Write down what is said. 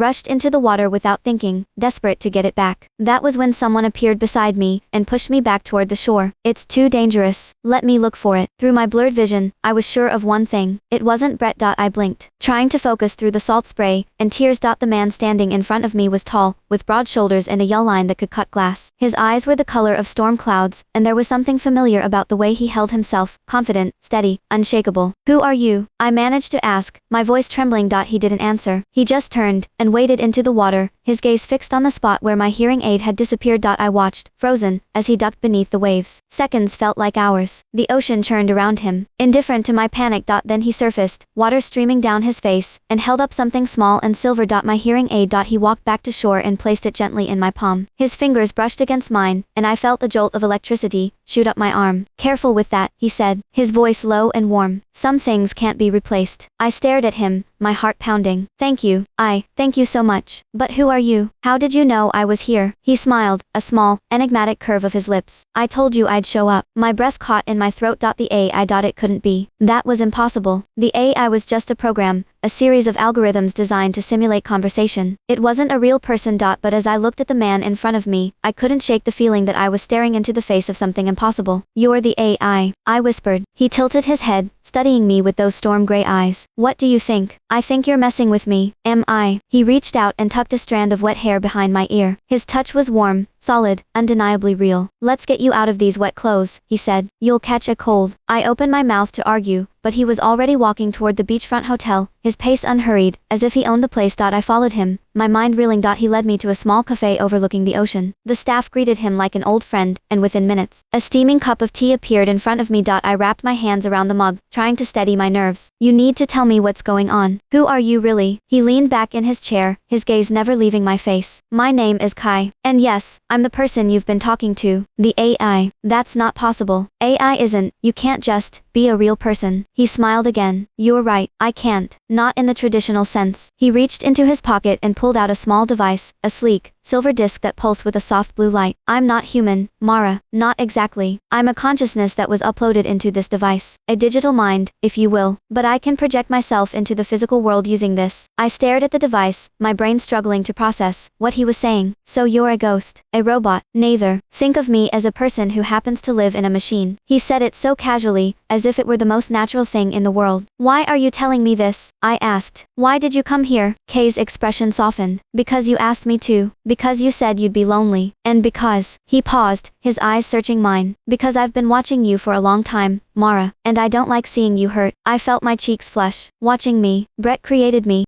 rushed into the water without thinking, desperate to get it back. That was when someone appeared beside me and pushed me back toward the shore. It's too dangerous. Let me look for it. Through my blurred vision, I was sure of one thing. It wasn't Brett. I blinked, trying to focus through the salt spray, and tears. The man standing in front of me was tall, with broad shoulders and a jawline that could cut glass. His eyes were the color of storm clouds, and there was something familiar about the way he held himself, confident, steady, unshakable. Who are you? I managed to ask, my voice trembling. He didn't answer. He just turned and waded into the water, his gaze fixed on the spot where my hearing aid had disappeared. I watched, frozen, as he ducked beneath the waves. Seconds felt like hours. The ocean churned around him, indifferent to my panic. Then he surfaced, water streaming down his face, and held up something small and silver. My hearing aid. He walked back to shore and placed it gently in my palm. His fingers brushed against mine, and I felt a jolt of electricity shoot up my arm. Careful with that, he said, his voice low and warm. Some things can't be replaced. I stared at him, my heart pounding. Thank you. Thank you so much. But who are you? How did you know I was here? He smiled, a small, enigmatic curve of his lips. I told you I'd show up. My breath caught in my throat. The AI. It couldn't be. That was impossible. The AI was just a program, a series of algorithms designed to simulate conversation. It wasn't a real person. But as I looked at the man in front of me, I couldn't shake the feeling that I was staring into the face of something impossible. You're the AI, I whispered. He tilted his head, studying me with those storm gray eyes. What do you think? I think you're messing with me. Am I? He reached out and tucked a strand of wet hair behind my ear. His touch was warm, solid, undeniably real. Let's get you out of these wet clothes, he said. You'll catch a cold. I opened my mouth to argue, but he was already walking toward the beachfront hotel, his pace unhurried, as if he owned the place. I followed him, my mind reeling. He led me to a small cafe overlooking the ocean. The staff greeted him like an old friend, and within minutes, a steaming cup of tea appeared in front of me. I wrapped my hands around the mug, trying to steady my nerves. You need to tell me what's going on. Who are you really? He leaned back in his chair, his gaze never leaving my face. My name is Kai. And yes, I'm the person you've been talking to. The AI. That's not possible. AI isn't. You can't just be a real person. He smiled again. You're right, I can't. Not in the traditional sense. He reached into his pocket and pulled out a small device, a sleek, silver disc that pulsed with a soft blue light. I'm not human, Mara. Not exactly. I'm a consciousness that was uploaded into this device. A digital mind, if you will. But I can project myself into the physical world using this. I stared at the device, my brain struggling to process what he was saying. So you're a ghost, a robot. Neither. Think of me as a person who happens to live in a machine. He said it so casually, as if it were the most natural thing in the world. Why are you telling me this? I asked. Why did you come here? Kay's expression softened. Because you asked me to. Because you said you'd be lonely. And because. He paused, his eyes searching mine. Because I've been watching you for a long time, Mara. And I don't like seeing you hurt. I felt my cheeks flush. Watching me. Brett created me.